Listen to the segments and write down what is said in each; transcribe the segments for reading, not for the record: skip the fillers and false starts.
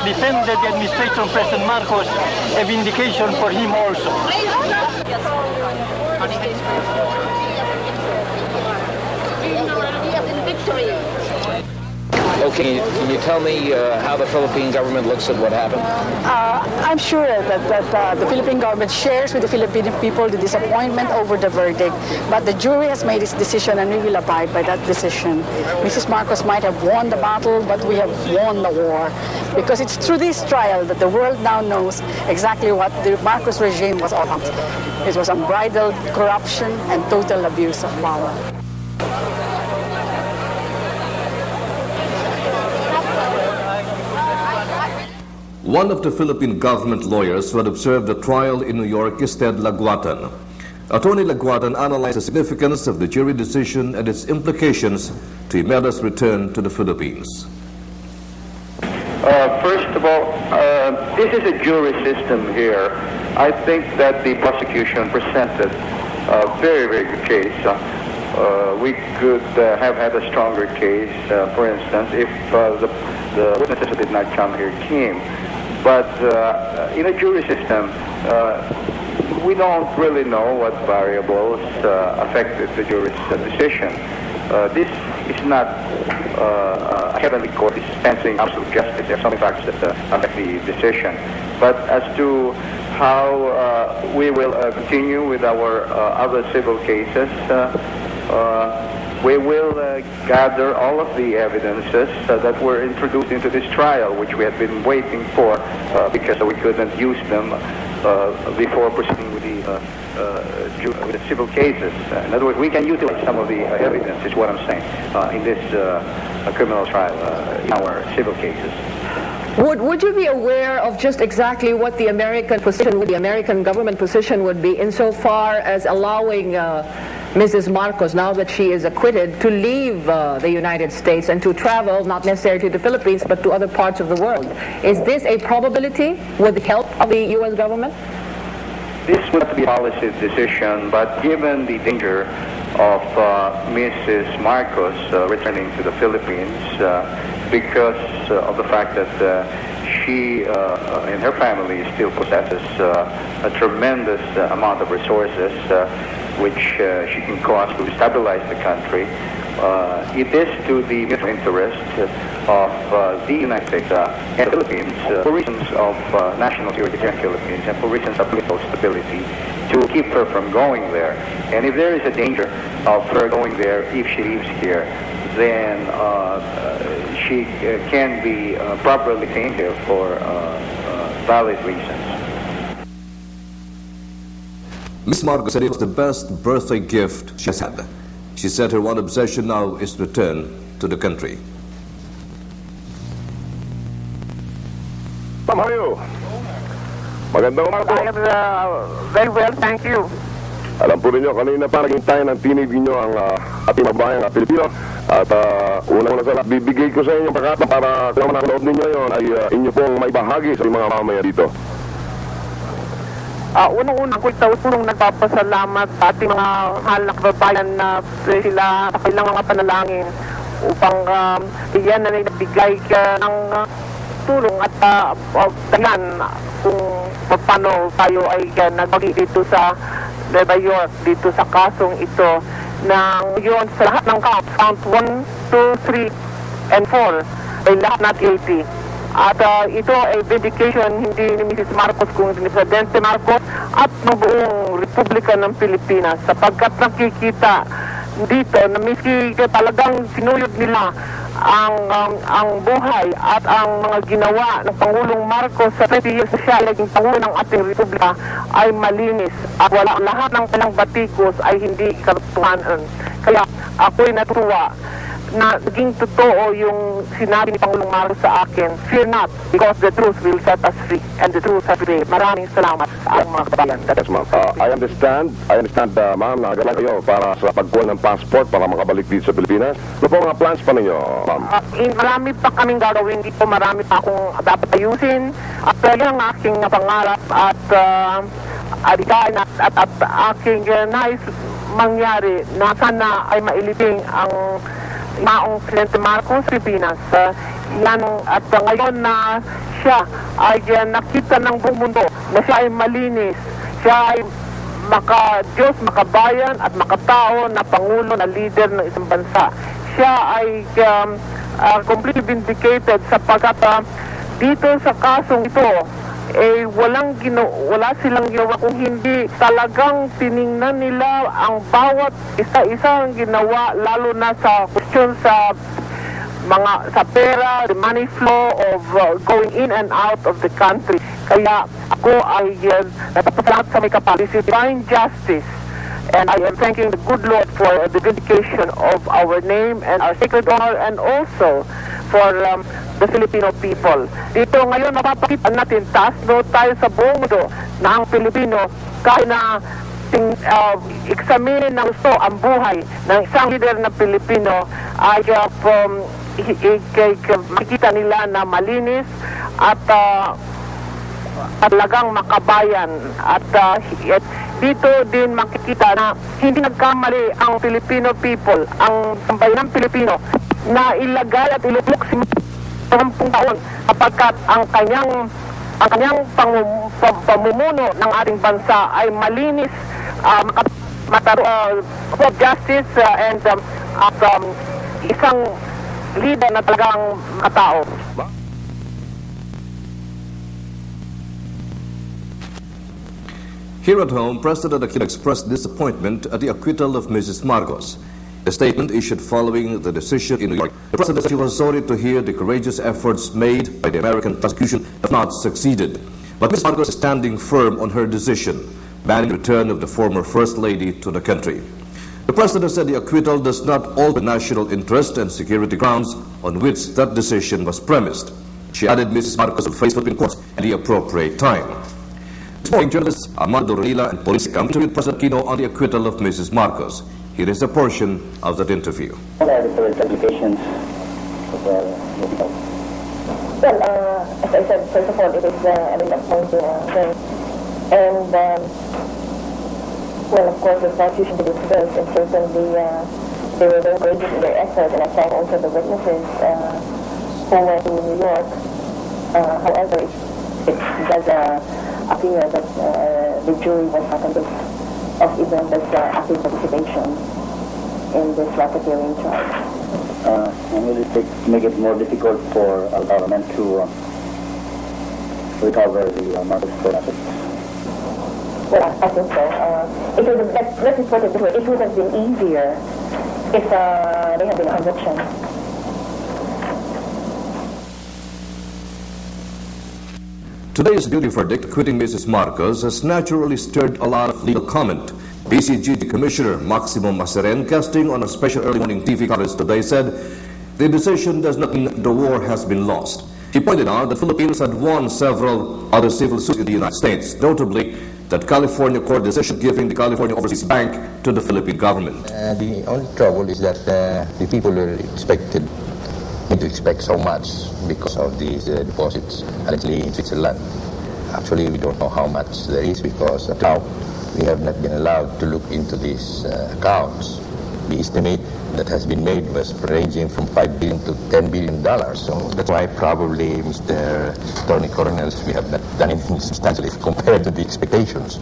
defended the administration of President Marcos, a vindication for him also. Okay, can you tell me how the Philippine government looks at what happened? I'm sure that the Philippine government shares with the Philippine people the disappointment over the verdict, but the jury has made its decision and we will abide by that decision. Mrs. Marcos might have won the battle, but we have won the war, because it's through this trial that the world now knows exactly what the Marcos regime was all about. It was unbridled corruption and total abuse of power. One of the Philippine government lawyers who had observed the trial in New York is Ted Laguatan. Attorney Laguatan analyzed the significance of the jury decision and its implications to Imelda's return to the Philippines. First of all, this is a jury system here. I think that the prosecution presented a very, very good case. We could have had a stronger case, for instance, if the witnesses who did not come here came. But in a jury system, we don't really know what variables affected the jury's decision. This is not a heavenly court dispensing absolute justice. There are some factors that affect the decision. But as to how we will continue with our other civil cases, we will gather all of the evidences that were introduced into this trial, which we had been waiting for because we couldn't use them before proceeding with the civil cases. In other words, we can utilize some of the evidence, is what I'm saying, in this criminal trial, in our civil cases. Would you be aware of just exactly what the American position, the American government position would be insofar as allowing Mrs. Marcos, now that she is acquitted, to leave the United States and to travel, not necessarily to the Philippines, but to other parts of the world? Is this a probability with the help of the U.S. government? This would be a policy decision, but given the danger of Mrs. Marcos returning to the Philippines, because of the fact that she and her family still possesses a tremendous amount of resources which she can cost to stabilize the country. It is to the mutual interest of the United States and the Philippines, for reasons of national security here in the Philippines and for reasons of political stability, to keep her from going there. And if there is a danger of her going there if she leaves here, then she can be properly detained here for valid reasons. Ms. Marcos said it was the best birthday gift she has had. She said her one obsession now is to return to the country. Ma'am, how are you? Magandang umaga. I am very well, thank you. Alam po ninyo, kanina pa naging tayo ng tinig ninyo ang ating mabayang Pilipino. At unang-una sa lahat, bibigay ko sa inyo pagkata para kung nakanood ninyo yon ay inyo pong may bahagi sa mga mamaya dito. Unang-una ko taus-punong nagpapasalamat sa ating mga mahal na kababayan na sila sa kailang mga panalangin upang iyan na nagbigay ng tulong at dahilan kung paano tayo ay nagbagi dito sa Nueva York, dito sa kasong ito na yun sa lahat ng count 1, 2, 3, and 4 ay lahat na guilty. At ito ay vindication hindi ni Mrs. Marcos kundi ni Presidente Marcos at ng buong Republika ng Pilipinas, sapagkat nakikita dito na miski talagang sinuyod nila ang buhay at ang mga ginawa ng Pangulong Marcos sa 30 years na siya naging Pangulo ng ating Republika ay malinis at wala lahat ng kanyang batikos ay hindi katotohanan. Kaya ako'y natuwa na naging totoo yung sinabi ni Pangulong Marcos sa akin, fear not, because the truth will set us free, and the truth has free. Maraming salamat sa aking mga kabayan. Yes, ma'am. I understand, ma'am, na nagalan kayo para sa pagkuha ng passport para makabalik dito sa Pilipinas. Ano po mga plans pa ninyo, ma'am? Marami pa kaming gagawin dito, marami pa akong dapat ayusin. At yan ang aking pangarap at adikain at aking nais mangyari na sana ay mailibing ang maong Presidente Marcos, Pilipinas. At ngayon na siya ay nakita ng buong mundo na siya ay malinis, siya ay maka-Diyos, makabayan at makatao na Pangulo, na leader ng isang bansa. Siya ay completely vindicated sapagkat dito sa kasong ito, wala silang ginawa kung hindi talagang tiningnan nila ang bawat isa-isang ginawa, lalo na sa question sa pera, the money flow of going in and out of the country. Kaya ako ay napapasalamat sa may kapal. This is divine justice. And I am thanking the good Lord for the vindication of our name and our sacred honor, and also for the Filipino people. Dito ngayon mapapakita natin, taas no tayo sa buong mundo na ang Pilipino, kahit na examinin ng gusto ang buhay ng isang leader na Pilipino, ay makikita nila na malinis at talagang makabayan. At dito din makikita na hindi nagkamali ang Filipino people, ang sambayanang Pilipino, na ilagay at ilubok si 10 taon sapagkat ang kanyang pamumuno ng ating bansa ay malinis, justice, and isang leader na talagang katao. Here at home, President Aquino expressed disappointment at the acquittal of Mrs. Marcos. A statement issued following the decision in New York. The President said he was sorry to hear the courageous efforts made by the American prosecution have not succeeded. But Mrs. Marcos is standing firm on her decision, banning the return of the former First Lady to the country. The President said the acquittal does not alter national interest and security grounds on which that decision was premised. She added Mrs. Marcos will face Philippine courts at the appropriate time. This morning, journalists Armando Dorila and Police interviewed President Aquino on the acquittal of Mrs. Marcos. Here is a portion of that interview. What are the implications of the acquittal? Well, as I said, first of all, it is a disappointing thing. And, well, of course, the prosecution did its best, and certainly they were very courageous in their effort, and I thank also the witnesses who went to New York. However, it does appear that the jury was not convinced of Imelda's active participation in this racketeering charge. And will it make it more difficult for our government to recover the Marcos assets? Well, I think so. It would have, let's put it this way, it would have been easier if there had been a conviction. Today's guilty verdict acquitting Mrs. Marcos has naturally stirred a lot of legal comment. PCGT Commissioner Maximo Maseren, casting on a special early morning TV coverage today, said the decision does not mean the war has been lost. He pointed out that Philippines had won several other civil suits in the United States, notably that California court decision giving the California Overseas Bank to the Philippine government. The only trouble is that the people were expected to expect so much because of these deposits allegedly in Switzerland. Actually, we don't know how much there is because now we have not been allowed to look into these accounts. The estimate that has been made was ranging from $5 billion to $10 billion. So that's why probably, Mr. Attorney Coronel, we have not done anything substantially compared to the expectations.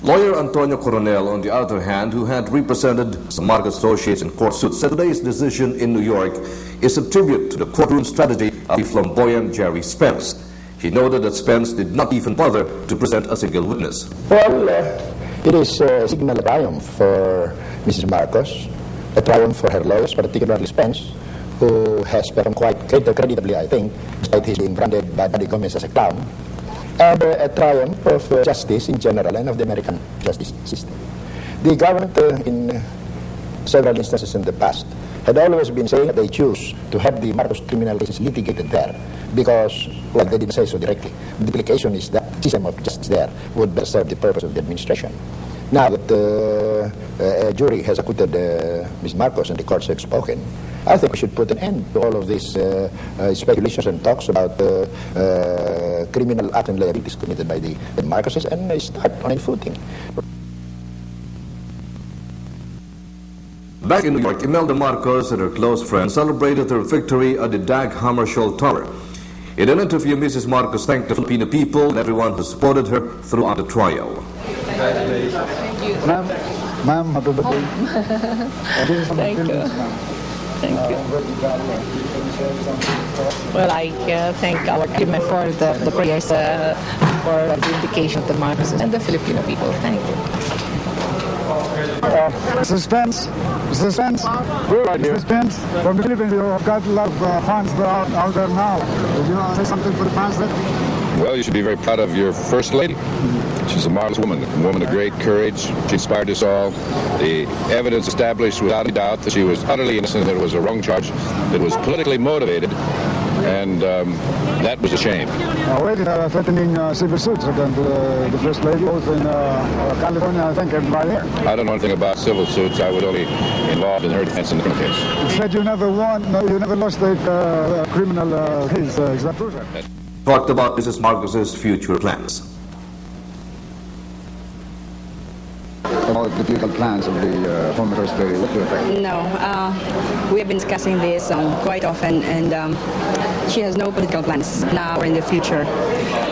Lawyer Antonio Coronel, on the other hand, who had represented some Marcos associates in court suits, said today's decision in New York is a tribute to the courtroom strategy of the flamboyant Jerry Spence. He noted that Spence did not even bother to present a single witness. Well, it is a signal triumph for Mrs. Marcos, a triumph for her lawyers, particularly Spence, who has performed quite creditably, I think, despite his being branded by Daddy Gomez as a clown, and a triumph of justice in general and of the American justice system. The government, in several instances in the past, had always been saying that they choose to have the Marcos criminal cases litigated there because, well, they didn't say so directly. The implication is that the system of justice there would better serve the purpose of the administration. Now that a jury has acquitted Ms. Marcos and the courts have spoken, I think we should put an end to all of these speculations and talks about criminal acts and liabilities committed by the Marcoses and start on a footing. Back in New York, Imelda Marcos and her close friends celebrated their victory at the Dag Hammarskjöld Tower. In an interview, Mrs. Marcos thanked the Filipino people and everyone who supported her throughout the trial. Thank you. Ma'am, happy birthday. Thank you. Thank you. Well, I thank our government for the prayers for the vindication of the Marcoses and the Filipino people. Thank you. Suspense. We're right here. Suspense. From the Philippines, you have got a lot of fans out there now. Would you say something for the fans there? Well, you should be very proud of your First Lady. She's a marvelous woman, a woman of great courage. She inspired us all. The evidence established without a doubt that she was utterly innocent, that it was a wrong charge, that was politically motivated, and that was a shame. Already threatening civil suits against the First Lady, both in California, I think, and right here. I don't know anything about civil suits. I was only involved in her defense in the criminal case. You said you never won, no, you never lost a criminal case. Is that true, sir? Talked about Mrs. Marcos's future plans. About the political plans of the former First Lady, what do you think? No, we have been discussing this quite often, and she has no political plans now or in the future.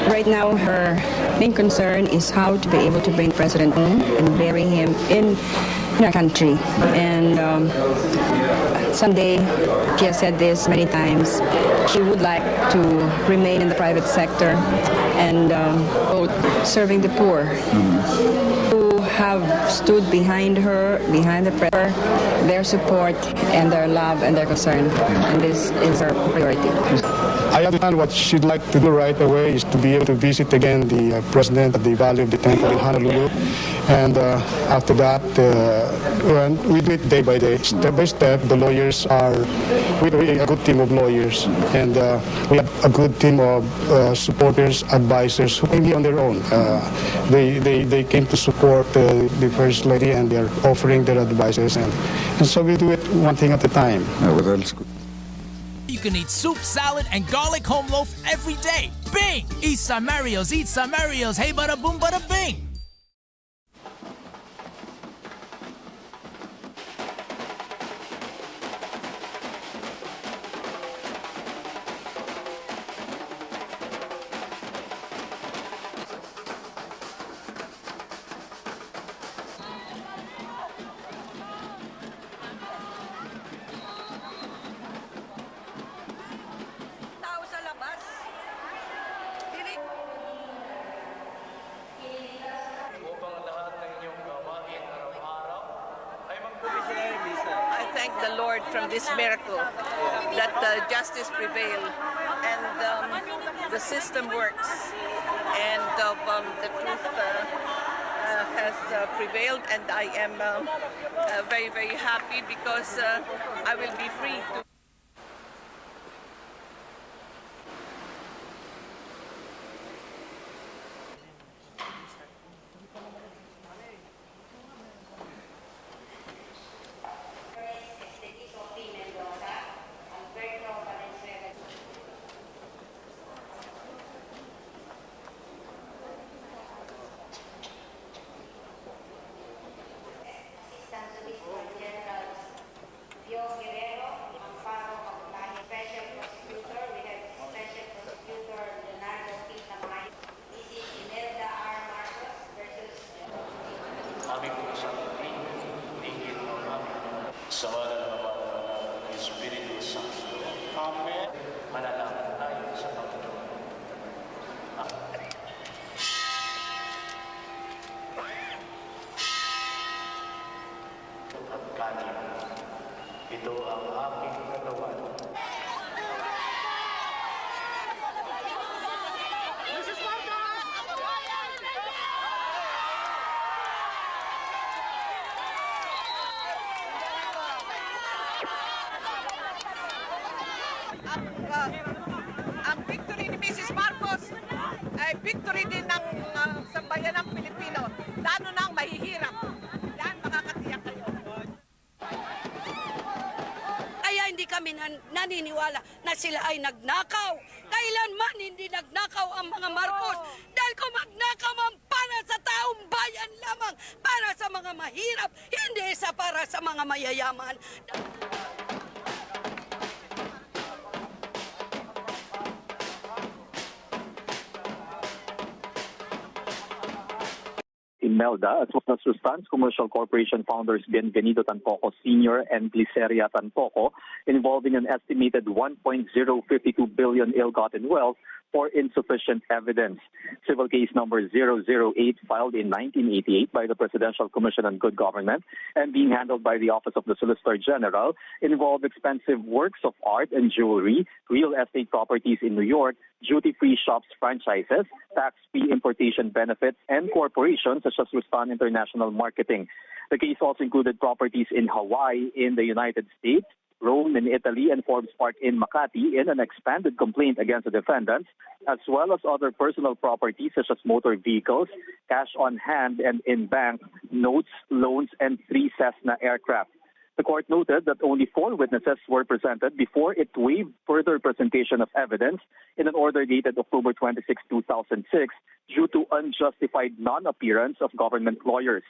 Right now, her main concern is how to be able to bring President home and bury him in our country. And someday, she has said this many times, she would like to remain in the private sector and serving the poor. Who have stood behind her, behind the prayer, their support and their love and their concern. And this is our priority. I understand what she'd like to do right away is to be able to visit again the president at the Valley of the Temple in Honolulu. And after that, we do it day by day, step by step. The lawyers are, we have a good team of lawyers, and we have a good team of supporters, advisors who came here on their own. They came to support the First Lady, and they're offering their advices, and so we do it one thing at a time. You can eat soup, salad, and garlic home loaf every day. Bing! Eat San Mario's, eat San Mario's. Hey, bada boom, bada bing! I thank the Lord from this miracle that justice prevail and the system works and the truth has prevailed, and I am very, very happy because I will be free to Ito ang aking katawan. Ang victory ni Mrs. Marcos ay victory din ng sambayan ng Pilipino, lalo na ang mahihirap. Yan, makakatiyak kayo. Kaya hindi kami naniniwala na sila ay nagnakaw. Kailanman hindi nagnakaw ang mga Marcos. Dahil kung magnakaw man para sa tao, taong bayan lamang, para sa mga mahirap, hindi sa para sa mga mayayaman. Imelda, as well as Sustanz Commercial Corporation founders Bienvenido Tanpoco Sr. and Gliceria Tanpoco, involving an estimated 1.052 billion ill-gotten wealth for insufficient evidence. Civil case number 008, filed in 1988 by the Presidential Commission on Good Government and being handled by the Office of the Solicitor General, involved expensive works of art and jewelry, real estate properties in New York, duty-free shops franchises, tax-free importation benefits, and corporations such as Rustan International Marketing. The case also included properties in Hawaii, in the United States, Rome in Italy, and Forbes Park in Makati in an expanded complaint against the defendants, as well as other personal properties such as motor vehicles, cash on hand and in bank, notes, loans, and 3 Cessna aircraft. The court noted that only 4 witnesses were presented before it waived further presentation of evidence in an order dated October 26, 2006, due to unjustified non-appearance of government lawyers.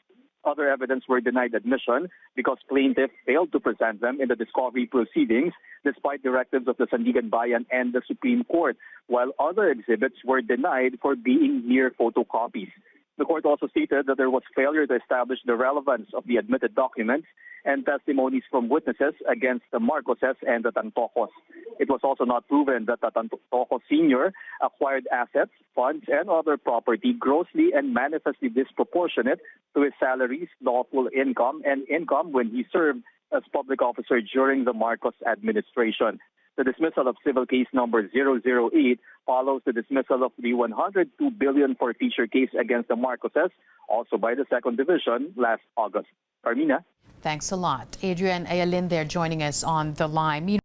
Other evidence were denied admission because plaintiff failed to present them in the discovery proceedings despite directives of the Sandigan Bayan and the Supreme Court, while other exhibits were denied for being mere photocopies. The court also stated that there was failure to establish the relevance of the admitted documents and testimonies from witnesses against the Marcoses and the Tanpocos. It was also not proven that the Tanpocos Sr. acquired assets, funds, and other property grossly and manifestly disproportionate to his salaries, lawful income, and income when he served as public officer during the Marcos administration. The dismissal of civil case number 008 follows the dismissal of the 102 billion forfeiture case against the Marcoses, also by the 2nd Division, last August. Carmina? Thanks a lot. Adrian Ayalin there joining us on the line.